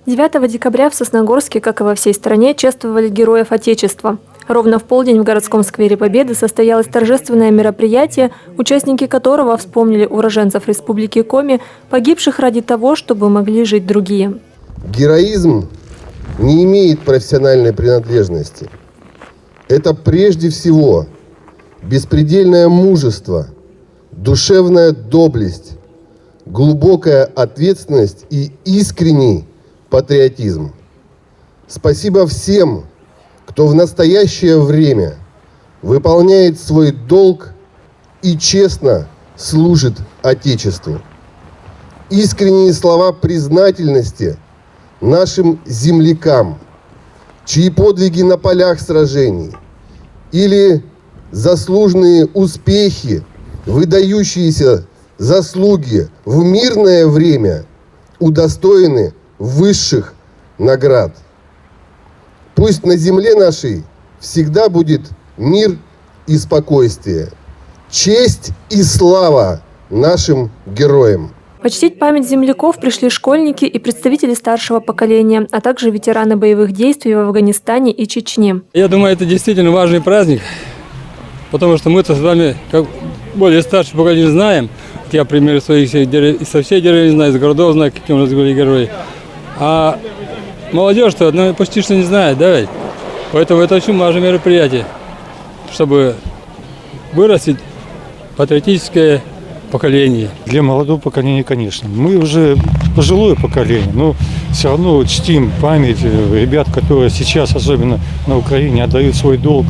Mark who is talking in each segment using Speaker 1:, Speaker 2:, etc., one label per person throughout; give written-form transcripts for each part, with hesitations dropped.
Speaker 1: 9 декабря в Сосногорске, как и во всей стране, чествовали героев Отечества. Ровно в полдень в городском сквере Победы состоялось торжественное мероприятие, участники которого вспомнили уроженцев Республики Коми, погибших ради того, чтобы могли жить другие.
Speaker 2: Героизм не имеет профессиональной принадлежности. Это прежде всего беспредельное мужество, душевная доблесть, глубокая ответственность и искренний патриотизм. Спасибо всем, кто в настоящее время выполняет свой долг и честно служит Отечеству. Искренние слова признательности нашим землякам, чьи подвиги на полях сражений или заслуженные успехи, выдающиеся заслуги в мирное время удостоены высших наград. Пусть на земле нашей всегда будет мир и спокойствие. Честь и слава нашим героям!
Speaker 1: Почтить память земляков пришли школьники и представители старшего поколения, а также ветераны боевых действий в Афганистане и Чечне.
Speaker 3: Я думаю, это действительно важный праздник, потому что мы-то с вами, как более старшее поколение, знаем. Я, например, со всей деревни знаю, из городов знаю, какие у нас были герои. А молодежь-то почти что не знает, да ведь? Поэтому это очень важное мероприятие, чтобы вырастить патриотическое поколение.
Speaker 4: Для молодого поколения, конечно. Мы уже пожилое поколение, но все равно чтим память ребят, которые сейчас, особенно на Украине, отдают свой долг,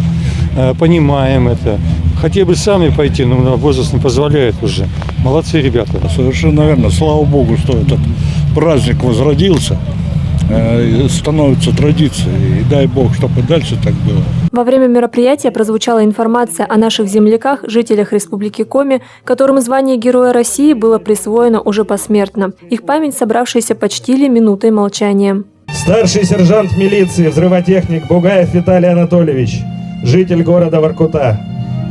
Speaker 4: понимаем это. Хотели бы сами пойти, но возраст не позволяет уже. Молодцы ребята.
Speaker 5: Совершенно верно. Слава Богу, что этот праздник возродился, становится традицией. И дай Бог, чтобы и дальше так было.
Speaker 1: Во время мероприятия прозвучала информация о наших земляках, жителях Республики Коми, которым звание Героя России было присвоено уже посмертно. Их память собравшиеся почтили минутой молчания.
Speaker 6: Старший сержант милиции, взрывотехник Бугаев Виталий Анатольевич, житель города Воркута.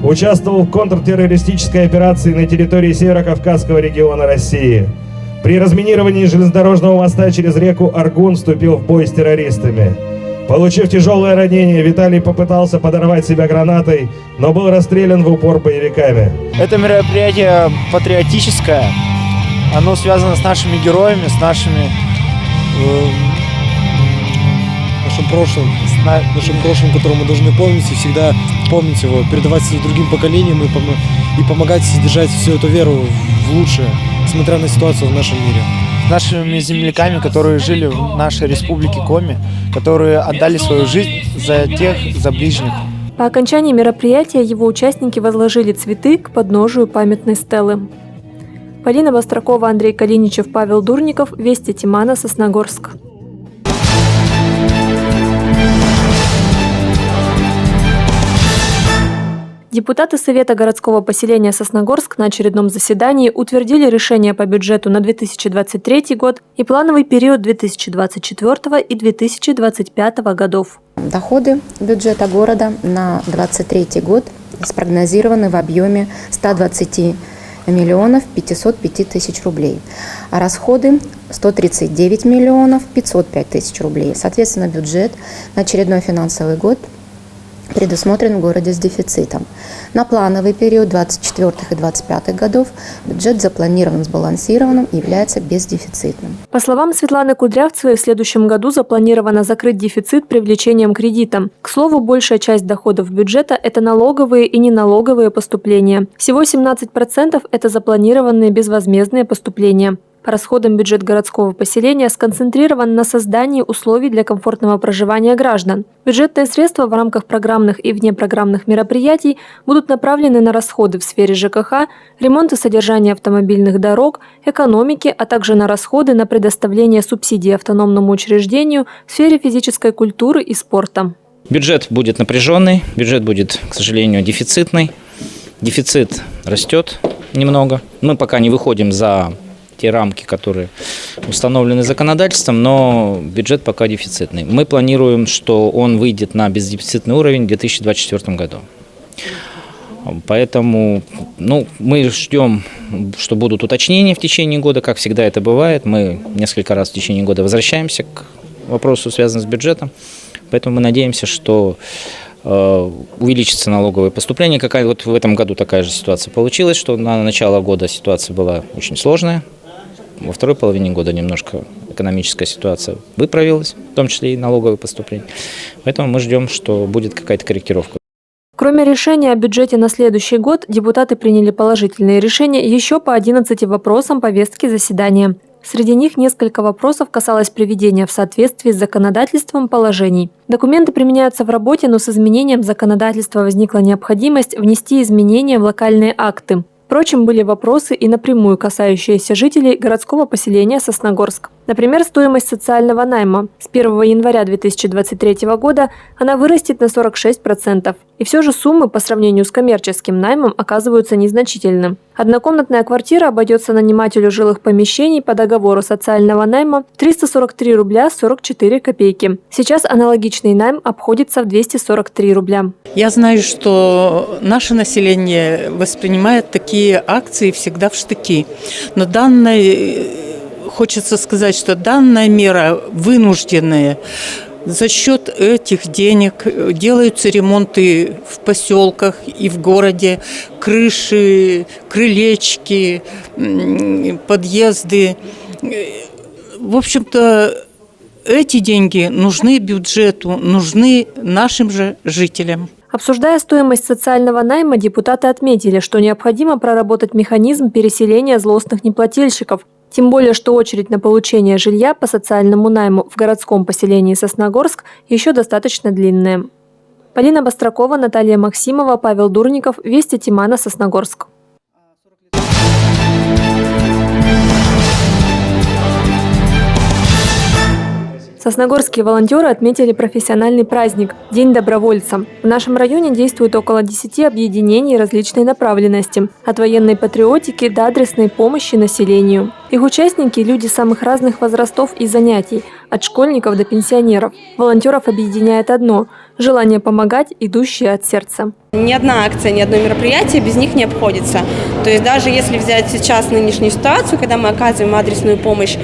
Speaker 6: Участвовал в контртеррористической операции на территории Северо-Кавказского региона России. При разминировании железнодорожного моста через реку Аргун вступил в бой с террористами. Получив тяжелое ранение, Виталий попытался подорвать себя гранатой, но был расстрелян в упор боевиками.
Speaker 7: Это мероприятие патриотическое. Оно связано с нашими героями, с нашими
Speaker 8: нашим прошлым, которое мы должны помнить и всегда помнить его, передавать другим поколениям и помогать держать всю эту веру в лучшее, несмотря на ситуацию в нашем мире.
Speaker 7: Нашими земляками, которые жили в нашей республике Коми, которые отдали свою жизнь за ближних.
Speaker 1: По окончании мероприятия его участники возложили цветы к подножию памятной стелы. Полина Востракова, Андрей Калиничев, Павел Дурников. Вести Тимана, Сосногорск. Депутаты Совета городского поселения Сосногорск на очередном заседании утвердили решение по бюджету на 2023 год и плановый период 2024 и 2025 годов.
Speaker 9: Доходы бюджета города на 2023 год спрогнозированы в объеме 120 миллионов 505 тысяч рублей, а расходы 139 миллионов 505 тысяч рублей. Соответственно, бюджет на очередной финансовый год предусмотрен в городе с дефицитом. На плановый период 2024 и 2025 годов бюджет запланирован сбалансированным и является бездефицитным.
Speaker 1: По словам Светланы Кудрявцевой, в следующем году запланировано закрыть дефицит привлечением кредита. К слову, большая часть доходов бюджета – это налоговые и неналоговые поступления. Всего 17% – это запланированные безвозмездные поступления. По расходам бюджет городского поселения сконцентрирован на создании условий для комфортного проживания граждан. Бюджетные средства в рамках программных и внепрограммных мероприятий будут направлены на расходы в сфере ЖКХ, ремонт и содержание автомобильных дорог, экономики, а также на расходы на предоставление субсидий автономному учреждению в сфере физической культуры и спорта.
Speaker 10: Бюджет будет напряженный, бюджет будет, к сожалению, дефицитный. Дефицит растет немного. Мы пока не выходим за те рамки, которые установлены законодательством, но бюджет пока дефицитный. Мы планируем, что он выйдет на бездефицитный уровень в 2024 году. Поэтому мы ждем, что будут уточнения в течение года, как всегда это бывает. Мы несколько раз в течение года возвращаемся к вопросу, связанному с бюджетом. Поэтому мы надеемся, что увеличится налоговое поступление. Вот в этом году такая же ситуация получилась, что на начало года ситуация была очень сложная. Во второй половине года немножко экономическая ситуация выправилась, в том числе и налоговое поступление. Поэтому мы ждем, что будет какая-то корректировка.
Speaker 1: Кроме решения о бюджете на следующий год, депутаты приняли положительные решения еще по 11 вопросам повестки заседания. Среди них несколько вопросов касалось приведения в соответствии с законодательством положений. Документы применяются в работе, но с изменением законодательства возникла необходимость внести изменения в локальные акты. Впрочем, были вопросы и напрямую касающиеся жителей городского поселения Сосногорск. Например, стоимость социального найма. С 1 января 2023 года она вырастет на 46%. И все же суммы по сравнению с коммерческим наймом оказываются незначительны. Однокомнатная квартира обойдется нанимателю жилых помещений по договору социального найма 343 рубля 44 копейки. Сейчас аналогичный найм обходится в 243 рубля.
Speaker 11: Я знаю, что наше население воспринимает такие акции всегда в штыки. Но хочется сказать, что данная мера вынужденная. За счет этих денег делаются ремонты в поселках и в городе, крыши, крылечки, подъезды. В общем-то, эти деньги нужны бюджету, нужны нашим же жителям.
Speaker 1: Обсуждая стоимость социального найма, депутаты отметили, что необходимо проработать механизм переселения злостных неплательщиков. Тем более, что очередь на получение жилья по социальному найму в городском поселении Сосногорск еще достаточно длинная. Полина Бастракова, Наталья Максимова, Павел Дурников. Вести Тимана, Сосногорск. Сосногорские волонтеры отметили профессиональный праздник – День добровольца. В нашем районе действует около 10 объединений различной направленности – от военной патриотики до адресной помощи населению. Их участники – люди самых разных возрастов и занятий – от школьников до пенсионеров. Волонтеров объединяет одно – желание помогать, идущее от сердца.
Speaker 12: Ни одна акция, ни одно мероприятие без них не обходится. То есть даже если взять сейчас нынешнюю ситуацию, когда мы оказываем адресную помощь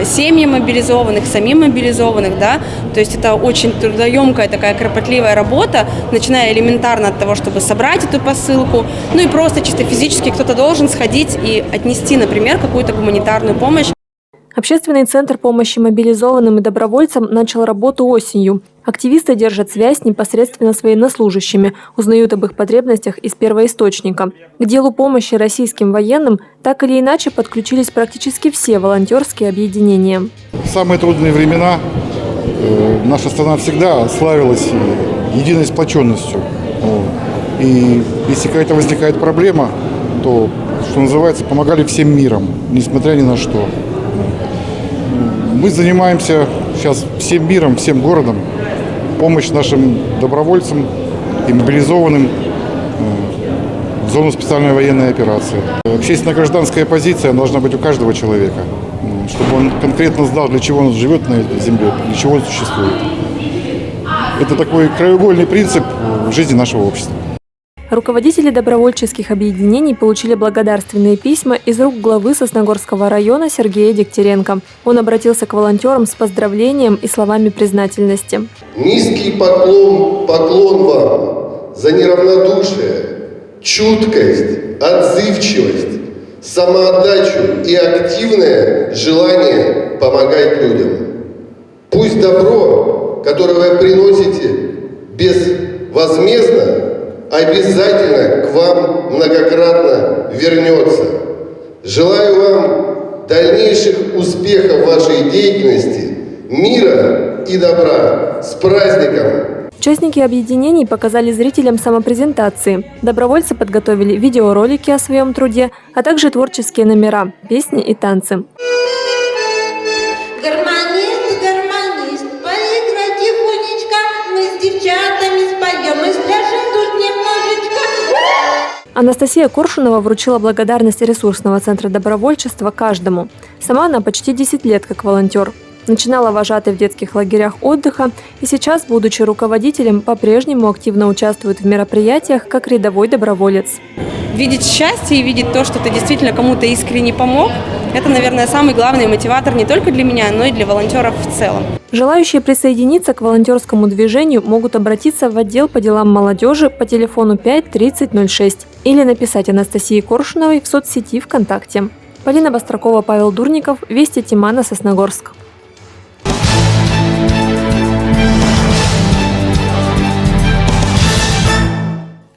Speaker 12: семьям мобилизованных, самим мобилизованных, да, то есть это очень трудоемкая такая кропотливая работа, начиная элементарно от того, чтобы собрать эту посылку, ну и просто чисто физически кто-то должен сходить и отнести, например, какую-то гуманитарную помощь.
Speaker 1: Общественный центр помощи мобилизованным и добровольцам начал работу осенью. Активисты держат связь с непосредственно с военнослужащими, узнают об их потребностях из первоисточника. К делу помощи российским военным так или иначе подключились практически все волонтерские объединения.
Speaker 13: В самые трудные времена наша страна всегда славилась единой сплоченностью. И если какая-то возникает проблема, то, что называется, помогали всем миром, несмотря ни на что. Мы занимаемся сейчас всем миром, всем городом, помощь нашим добровольцам и мобилизованным в зону специальной военной операции. Общественно-гражданская позиция должна быть у каждого человека, чтобы он конкретно знал, для чего он живет на этой земле, для чего он существует. Это такой краеугольный принцип в жизни нашего общества.
Speaker 1: Руководители добровольческих объединений получили благодарственные письма из рук главы Сосногорского района Сергея Дегтяренко. Он обратился к волонтерам с поздравлением и словами признательности.
Speaker 2: Низкий поклон вам за неравнодушие, чуткость, отзывчивость, самоотдачу и активное желание помогать людям. Пусть добро, которое вы приносите безвозмездно, обязательно к вам многократно вернется. Желаю вам дальнейших успехов в вашей деятельности, мира и добра. С праздником!
Speaker 1: Участники объединений показали зрителям самопрезентации. Добровольцы подготовили видеоролики о своем труде, а также творческие номера, песни и танцы.
Speaker 14: Гармонист, поиграй тихонечко, мы с девчатами споем, мы спляшем тут немножечко.
Speaker 1: Анастасия Коршунова вручила благодарность ресурсного центра добровольчества каждому. Сама она почти 10 лет как волонтер. Начинала вожатой в детских лагерях отдыха и сейчас, будучи руководителем, по-прежнему активно участвует в мероприятиях как рядовой доброволец.
Speaker 12: Видеть счастье и видеть то, что ты действительно кому-то искренне помог, это, наверное, самый главный мотиватор не только для меня, но и для волонтеров в целом.
Speaker 1: Желающие присоединиться к волонтерскому движению могут обратиться в отдел по делам молодежи по телефону 5 30 06 или написать Анастасии Коршуновой в соцсети ВКонтакте. Полина Бастракова, Павел Дурников, Вести Тимана, Сосногорск.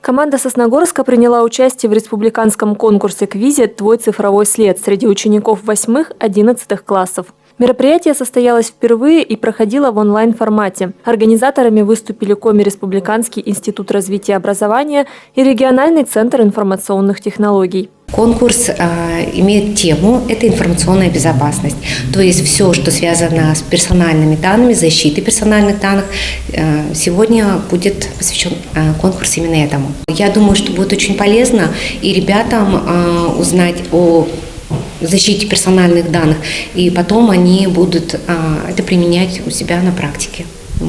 Speaker 1: Команда Сосногорска приняла участие в республиканском конкурсе «Квизе. Твой цифровой след» среди учеников 8-11 классов. Мероприятие состоялось впервые и проходило в онлайн-формате. Организаторами выступили Коми Республиканский институт развития образования и региональный центр информационных технологий.
Speaker 9: Конкурс имеет тему – это информационная безопасность. То есть все, что связано с персональными данными, защитой персональных данных, сегодня будет посвящен конкурс именно этому. Я думаю, что будет очень полезно и ребятам узнать о защите персональных данных, и потом они будут это применять у себя на практике.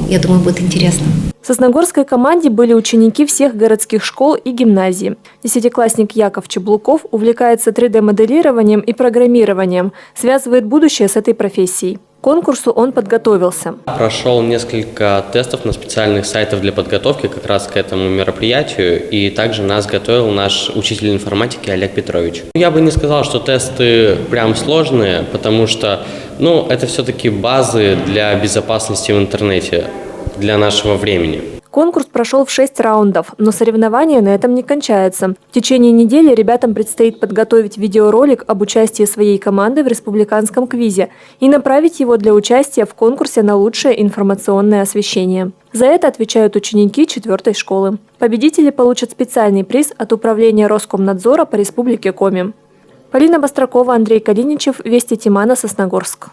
Speaker 9: Я думаю, будет интересно.
Speaker 1: В сосногорской команде были ученики всех городских школ и гимназий. Десятиклассник Яков Чеблуков увлекается 3D-моделированием и программированием, связывает будущее с этой профессией. К конкурсу он подготовился.
Speaker 15: Прошел несколько тестов на специальных сайтах для подготовки как раз к этому мероприятию, и также нас готовил наш учитель информатики Олег Петрович. Я бы не сказал, что тесты прям сложные, потому что это все-таки базы для безопасности в интернете для нашего времени.
Speaker 1: Конкурс прошел в 6 раундов, но соревнования на этом не кончаются. В течение недели ребятам предстоит подготовить видеоролик об участии своей команды в республиканском квизе и направить его для участия в конкурсе на лучшее информационное освещение. За это отвечают ученики 4-й школы. Победители получат специальный приз от Управления Роскомнадзора по Республике Коми. Полина Бастракова, Андрей Калиничев, Вести Тимана, Сосногорск.